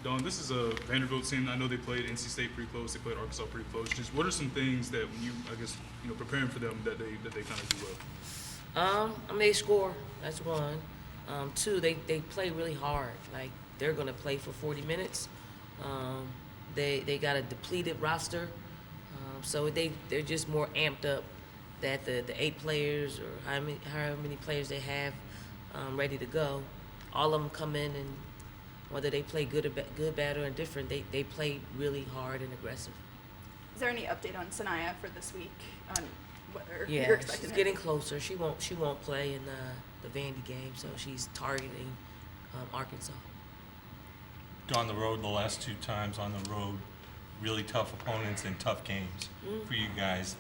Dawn, this is a Vanderbilt team. I know they played NC State pretty close. They played Arkansas pretty close. Just what are some things that when you, I guess, preparing for them that they kind of do well? I mean, they score. That's one. Two, they play really hard. Like they're gonna play for 40 minutes. They got a depleted roster, so they're just more amped up. That the 8 players or however many players they have ready to go, all of them come in, and whether they play good, bad, or indifferent, they play really hard and aggressive. Is there any update on Sanaya for this week? On whether Yeah, you're expecting she's her? getting closer. She won't play in the Vandy game, so she's targeting Arkansas. On the road, the last 2 times on the road, really tough opponents and tough games for you guys.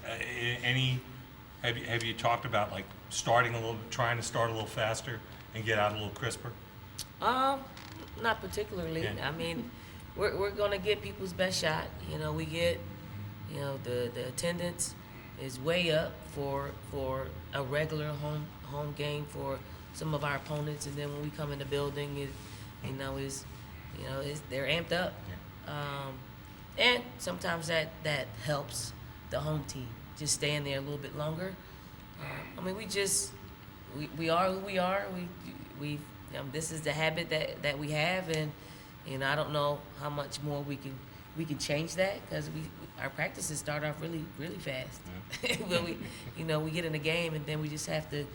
Have you talked about like trying to start a little faster and get out a little crisper? Not particularly. Yeah. I mean, we're gonna get people's best shot. We get, the attendance is way up for a regular home game for some of our opponents, and then when we come in the building, they're amped up. Yeah. And sometimes that helps the home team just staying there a little bit longer. I mean, we are who we are. This is the habit that we have, and I don't know how much more we can change that, because our practices start off really really fast. Yeah. When we get in the game, and then we just have to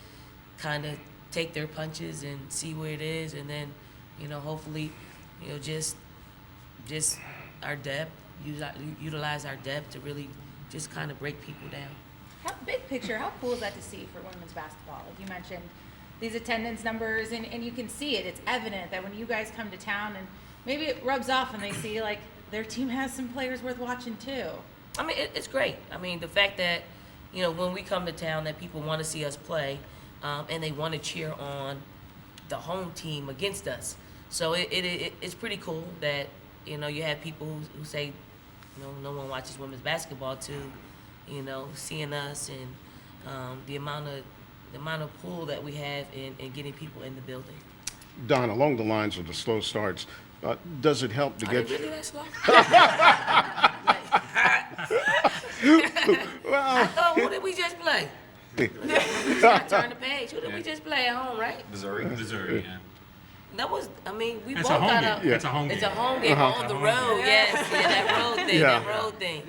kind of take their punches and see where it is, and then hopefully just our depth, utilize our depth to really just kind of break people down. How big picture, how cool is that to see for women's basketball? Like you mentioned, these attendance numbers, and you can see it. It's evident that when you guys come to town, and maybe it rubs off and they see like their team has some players worth watching too. I mean, it's great. I mean, the fact that, when we come to town, that people want to see us play, and they want to cheer on the home team against us. So it's pretty cool that, you have people who say, no one watches women's basketball too, seeing us, and the amount of pull that we have in getting people in the building. Don, along the lines of the slow starts, does it help to Are get they really that slow? well, Who did we just play? Let's not turn the page. Who did we just play at home, right? Missouri, yeah. That was, we It's both a home got game. a. It's a home game. It's a home game on the road. Yes, that road thing. Yeah. That road thing.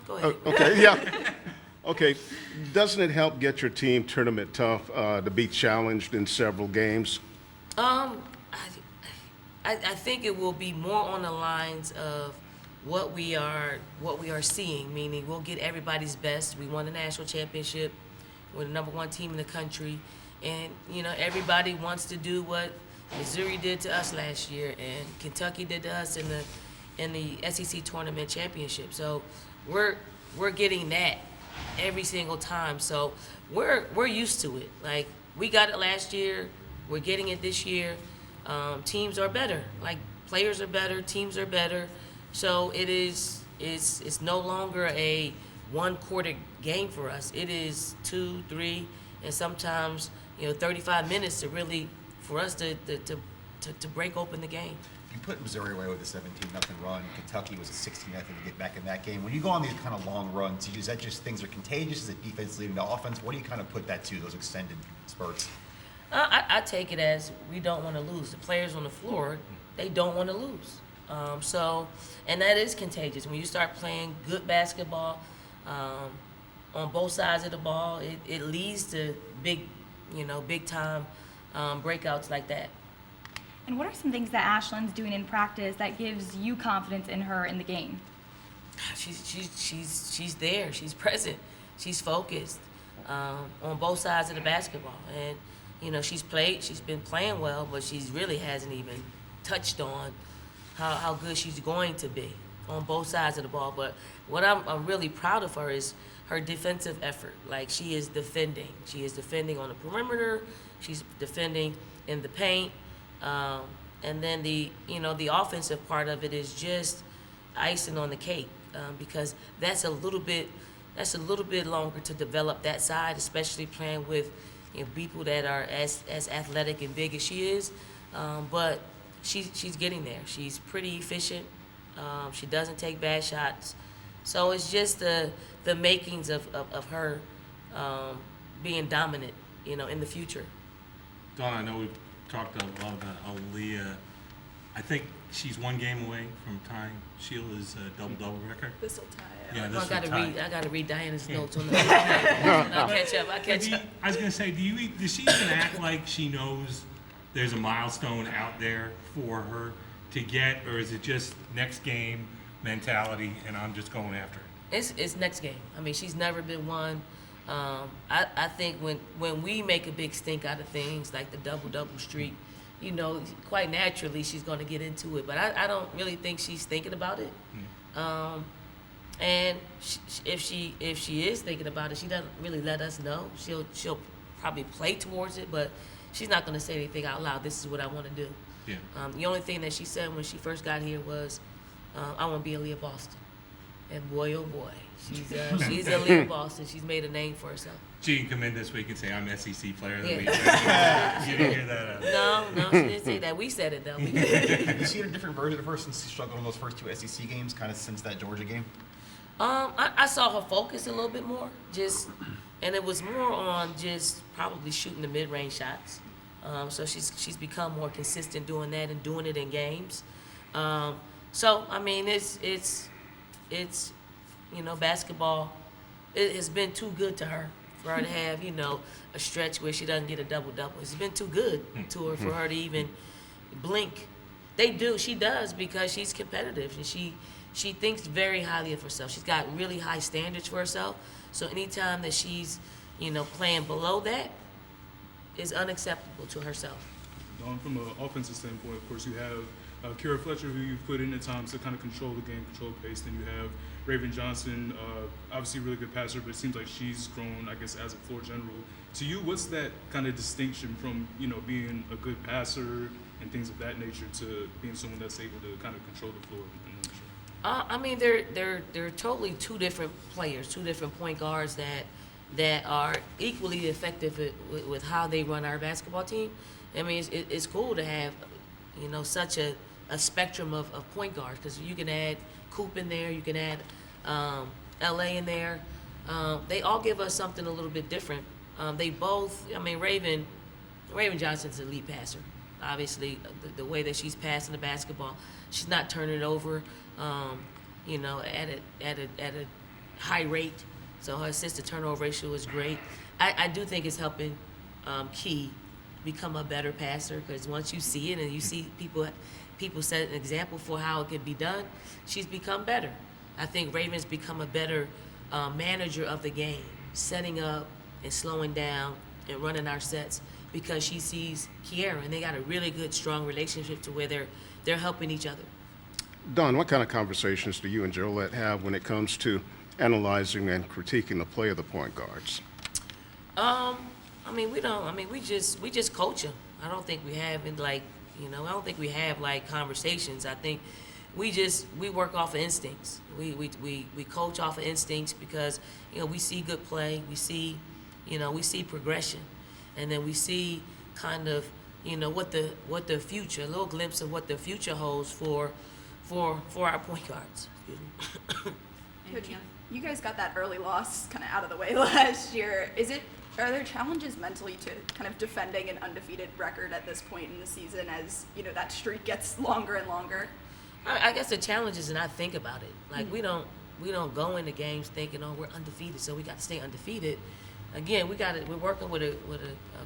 Go ahead. okay, yeah. Okay, doesn't it help get your team tournament tough to be challenged in several games? I think it will be more on the lines of what we are seeing, meaning we'll get everybody's best. We won the national championship. We're the #1 team in the country, and everybody wants to do what Missouri did to us last year, and Kentucky did to us in the SEC tournament championship. So we're getting that every single time. So we're used to it. Like, we got it last year, we're getting it this year. Teams are better. Like, players are better, teams are better. So it's no longer a 1-quarter game for us. It is 2, 3, and sometimes 35 minutes to really for us to break open the game. You put Missouri away with a 17-0 run. Kentucky was a 16-0 to get back in that game. When you go on these kind of long runs, is that just things are contagious? Is it defense leading to offense? What do you kind of put that to, those extended spurts? I take it as we don't want to lose. The players on the floor, they don't want to lose. And that is contagious. When you start playing good basketball on both sides of the ball, it leads to big time breakouts like that. And what are some things that Ashlyn's doing in practice that gives you confidence in her in the game? She's there. She's present. She's focused on both sides of the basketball. And she's been playing well, but she really hasn't even touched on how good she's going to be on both sides of the ball. But what I'm really proud of her is her defensive effort. Like, she is defending. She is defending on the perimeter. She's defending in the paint. And then the offensive part of it is just icing on the cake, because that's a little bit longer to develop that side, especially playing with people that are as athletic and big as she is. But she's getting there. She's pretty efficient. She doesn't take bad shots. So it's just the makings of her being dominant, in the future. Dawn, I know we've talked a lot about Aaliyah. I think she's one game away from tying Sheila's double-double record. This will tie it. Yeah, I this gotta read Diana's notes on the. I'll catch up. I was gonna say, does she even act like she knows there's a milestone out there for her to get, or is it just next game mentality and I'm just going after it? It's next game. I mean, she's never been one. I think when we make a big stink out of things like the double streak, quite naturally she's going to get into it. But I don't really think she's thinking about it. And if she is thinking about it, she doesn't really let us know. She'll probably play towards it, but she's not going to say anything out loud. This is what I want to do. Yeah. The only thing that she said when she first got here was, I want to be Aaliyah Boston. And boy, oh boy, she's Aaliyah Boston. She's made a name for herself. She can come in this week and say, I'm SEC Player of the Yeah. Week. You didn't hear that? No, she didn't say that. We said it, though. Have you seen a different version of her since she struggled in those first two SEC games, kind of since that Georgia game? I saw her focus a little bit more, and it was more on just probably shooting the mid-range shots. So she's become more consistent doing that and doing it in games. So I mean, it's basketball. It has been too good to her for her to have a stretch where she doesn't get a double-double. It's been too good to her for her to even blink. She does because she's competitive and she thinks very highly of herself. She's got really high standards for herself. So anytime that she's playing below that is unacceptable to herself. From an offensive standpoint, of course, you have Kira Fletcher, who you've put in at times to kind of control the game, control the pace. Then you have Raven Johnson, obviously a really good passer, but it seems like she's grown, I guess, as a floor general. To you, what's that kind of distinction from, being a good passer and things of that nature to being someone that's able to kind of control the floor? I mean, they're totally two different players, two different point guards that are equally effective with how they run our basketball team. I mean, it's cool to have, such a spectrum of point guards because you can add Coop in there, you can add LA in there. They all give us something a little bit different. They both, Raven Johnson's an elite passer. Obviously, the way that she's passing the basketball, she's not turning it over, at a high rate. So her assist-to-turnover ratio is great. I do think it's helping Key become a better passer because once you see it and you see people set an example for how it could be done, she's become better. I think Raven's become a better manager of the game, setting up and slowing down and running our sets because she sees Kiera and they got a really good, strong relationship to where they're helping each other. Dawn, what kind of conversations do you and Jolette have when it comes to analyzing and critiquing the play of the point guards? We just coach them. I don't think we have conversations. I think we work off of instincts. We coach off of instincts because, we see good play, we see progression, and then we see kind of, what the future, a little glimpse of what the future holds for our point guards. Coach, you guys got that early loss kind of out of the way last year. Are there challenges mentally to kind of defending an undefeated record at this point in the season as, that streak gets longer and longer? I guess the challenge is to not think about it. Like we don't go into games thinking, we're undefeated, so we got to stay undefeated. Again, we're working with a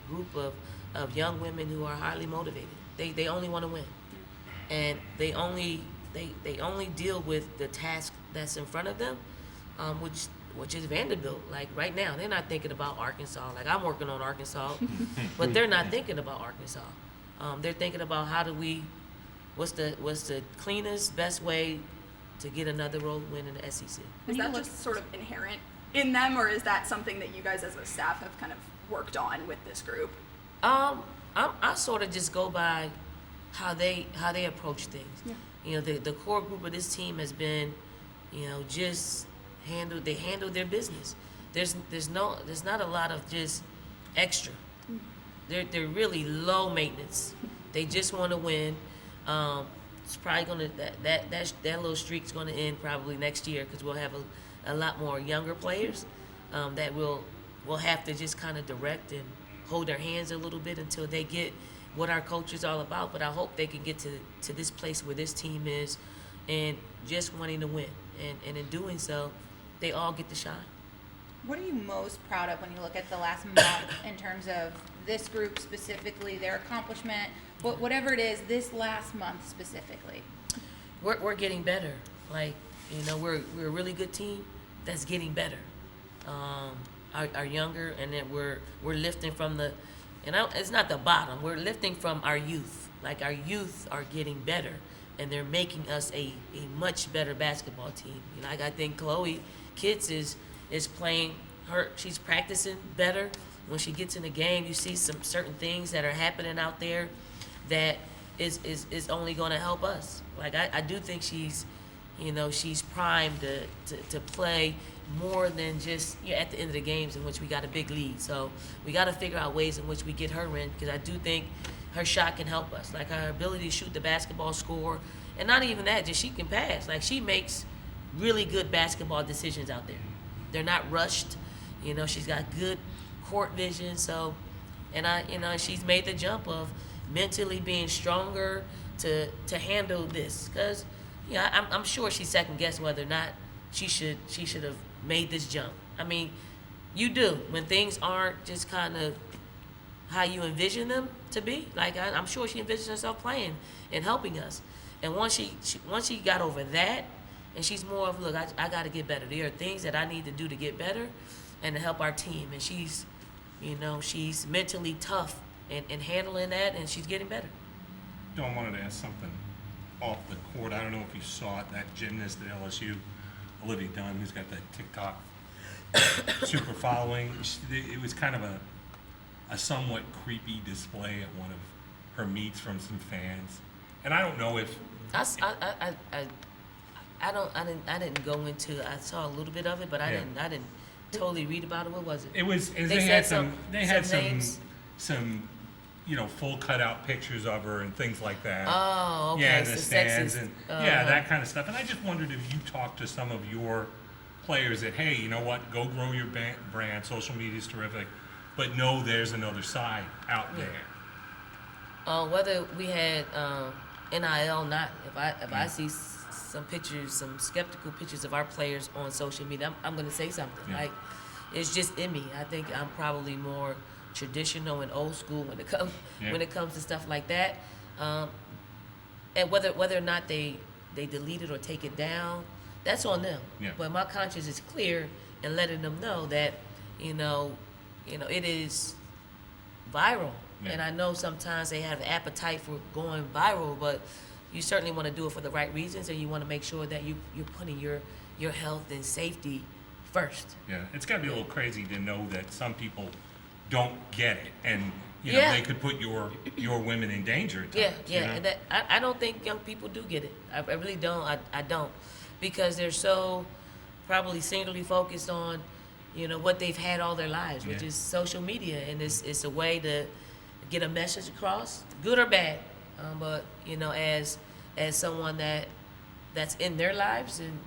group of young women who are highly motivated. They only want to win. And they only deal with the task that's in front of them, which is Vanderbilt. Like right now, they're not thinking about Arkansas. Like I'm working on Arkansas, but they're not thinking about Arkansas. They're thinking about what's the cleanest, best way to get another road win in the SEC. Is that just sort of inherent in them, or is that something that you guys as a staff have kind of worked on with this group? I sort of just go by how they approach things. Yeah. The core group of this team has been, just they handle their business. There's not a lot of just extra. They're really low maintenance. They just want to win. It's probably gonna that little streak's gonna end probably next year because we'll have a lot more younger players that we'll have to just kind of direct and hold their hands a little bit until they get what our coach is all about. But I hope they can get to this place where this team is and just wanting to win. And in doing so, they all get to shine. What are you most proud of when you look at the last month in terms of this group specifically, their accomplishment, whatever it is, this last month specifically? We're getting better. Like, we're a really good team that's getting better. Our younger, and then we're lifting from it's not the bottom. We're lifting from our youth. Like, our youth are getting better, and they're making us a much better basketball team. Like, I think Chloe Kitts is playing she's practicing better. When she gets in the game, you see some certain things that are happening out there that is only going to help us. Like, I do think she's primed to play more than just at the end of the games in which we got a big lead. So we got to figure out ways in which we get her in, because I do think her shot can help us. Like, her ability to shoot the basketball, score, and not even that, just she can pass. Like, she makes really good basketball decisions out there. They're not rushed. She's got good court vision. So, and she's made the jump of mentally being stronger to handle this. Because, I'm sure she second guessed whether or not she should have made this jump. I mean, you do when things aren't just kind of how you envision them to be. Like, I'm sure she envisioned herself playing and helping us. And once she got over that, and she's more of, look, I got to get better. There are things that I need to do to get better and to help our team. And she's mentally tough and handling that, and she's getting better. Dawn, wanted to ask something off the court. I don't know if you saw it, that gymnast at LSU, Aaliyah Boston, who's got that TikTok super following. It was kind of a somewhat creepy display at one of her meets from some fans. And I don't know if I didn't go into. I saw a little bit of it, but I didn't totally read about it. What was it? It was. They had some full cutout pictures of her and things like that. Oh, okay. Yeah, in so the stands sexist. and that kind of stuff. And I just wondered if you talked to some of your players that, hey, you know what, go grow your brand. Social media is terrific, but no, there's another side out there. Whether we had NIL, not if I see some pictures, some skeptical pictures of our players on social media, I'm going to say something. Yeah. Like, it's just in me. I think I'm probably more traditional and old school when it comes to stuff like that. And whether or not they delete it or take it down, that's on them. Yeah. But my conscience is clear in letting them know that it is viral. Yeah. And I know sometimes they have an appetite for going viral, but you certainly want to do it for the right reasons, and you want to make sure that you're putting your health and safety first. Yeah, it's got to be a little crazy to know that some people don't get it, and they could put your women in danger at times. And that I don't think young people do get it. I really don't. I don't, because they're so probably singularly focused on what they've had all their lives, which is social media, and it's a way to get a message across, good or bad. But as someone that's in their lives, and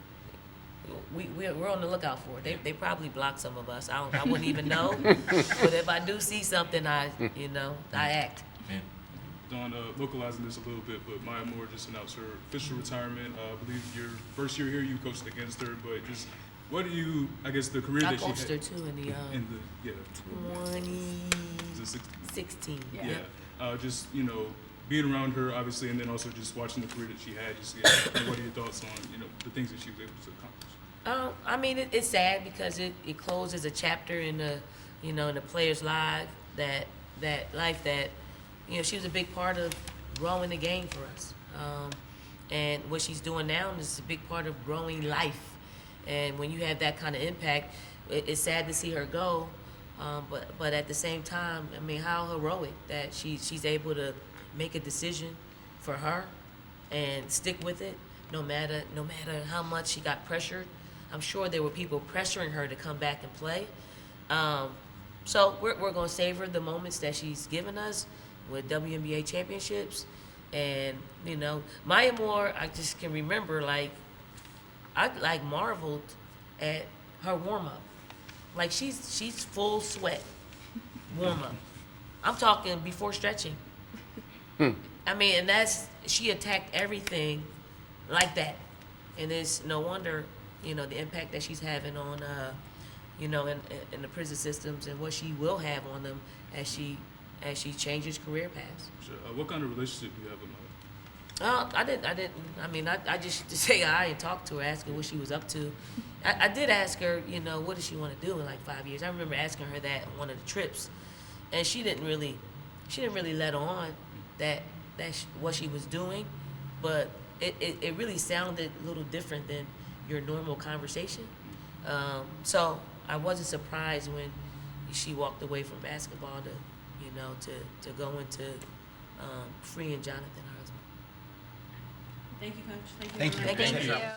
we're on the lookout for it. They probably block some of us. I wouldn't even know. But if I do see something, I act. Yeah. Dawn, localizing this a little bit, but Maya Moore just announced her official retirement. I believe your first year here, you coached against her, but just what do you, I guess, the career I that she coached her had too in the 2016. Just being around her, obviously, and then also just watching the career that she had. Just what are your thoughts on the things that she was able to accomplish? I mean, it's sad because it closes a chapter in the in the player's life that she was a big part of growing the game for us. And what she's doing now is a big part of growing life. And when you have that kind of impact, it's sad to see her go. But at the same time, I mean, how heroic that she's able to make a decision for her and stick with it, no matter how much she got pressured. I'm sure there were people pressuring her to come back and play. So we're going to savor the moments that she's given us with WNBA championships, And, you know, Maya Moore, I just can remember, like, I like marveled at her warm up. Like she's full sweat warm up. I'm talking before stretching. I mean, and she attacked everything like that. And it's no wonder, you know, the impact that she's having on, you know, in the prison systems and what she will have on them as she changes career paths. Sure. What kind of relationship do you have with Maya? I didn't. I mean, I just to say hi and talk to her, ask her what she was up to. I did ask her, you know, what does she want to do in like 5 years? I remember asking her that on one of the trips, and she didn't really let on what she was doing, but it really sounded a little different than your normal conversation. So I wasn't surprised when she walked away from basketball to, you know, to go into freeing Jonathan, her husband. Thank you, Coach. Thank you. Thank you. Thank you.